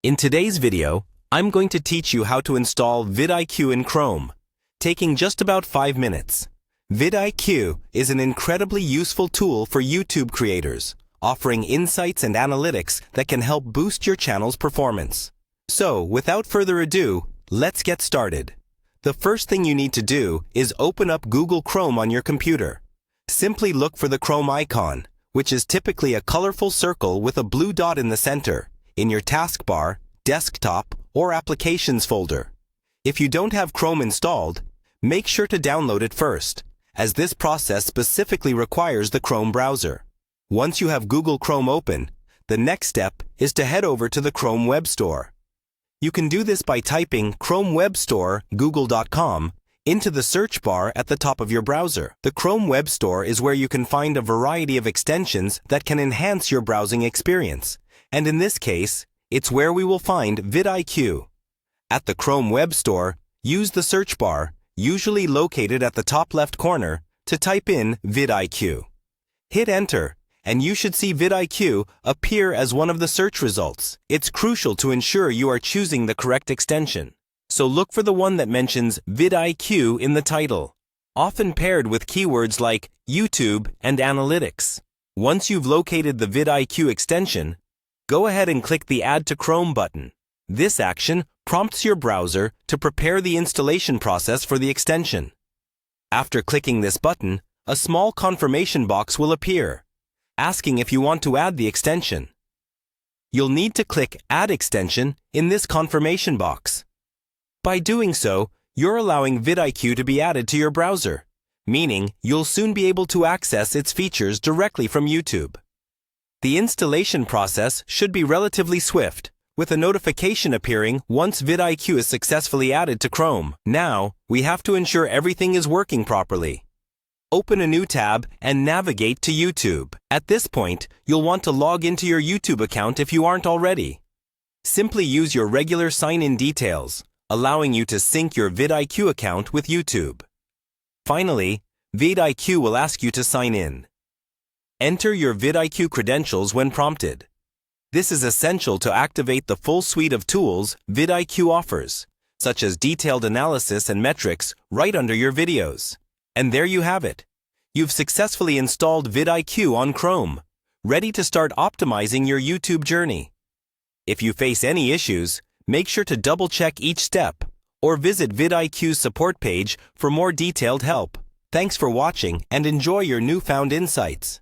In today's video, I'm going to teach you how to install vidIQ in Chrome, taking just about 5 minutes. vidIQ is an incredibly useful tool for YouTube creators, offering insights and analytics that can help boost your channel's performance. So, without further ado, let's get started. The first thing you need to do is open up Google Chrome on your computer. Simply look for the Chrome icon, which is typically a colorful circle with a blue dot in the center, in your taskbar, desktop, or applications folder. If you don't have Chrome installed, make sure to download it first, as this process specifically requires the Chrome browser. Once you have Google Chrome open, the next step is to head over to the Chrome Web Store. You can do this by typing Chrome Web Store google.com into the search bar at the top of your browser. The Chrome Web Store is where you can find a variety of extensions that can enhance your browsing experience. And in this case, it's where we will find vidIQ. At the Chrome Web Store, use the search bar, usually located at the top left corner, to type in vidIQ. Hit enter, and you should see vidIQ appear as one of the search results. It's crucial to ensure you are choosing the correct extension. So look for the one that mentions vidIQ in the title, often paired with keywords like YouTube and analytics. Once you've located the vidIQ extension, go ahead and click the Add to Chrome button. This action prompts your browser to prepare the installation process for the extension. After clicking this button, a small confirmation box will appear, asking if you want to add the extension. You'll need to click Add Extension in this confirmation box. By doing so, you're allowing vidIQ to be added to your browser, meaning you'll soon be able to access its features directly from YouTube. The installation process should be relatively swift, with a notification appearing once vidIQ is successfully added to Chrome. Now, we have to ensure everything is working properly. Open a new tab and navigate to YouTube. At this point, you'll want to log into your YouTube account if you aren't already. Simply use your regular sign-in details, allowing you to sync your vidIQ account with YouTube. Finally, vidIQ will ask you to sign in. Enter your vidIQ credentials when prompted. This is essential to activate the full suite of tools vidIQ offers, such as detailed analysis and metrics right under your videos. And there you have it. You've successfully installed vidIQ on Chrome, ready to start optimizing your YouTube journey. If you face any issues, make sure to double-check each step or visit vidIQ's support page for more detailed help. Thanks for watching and enjoy your newfound insights.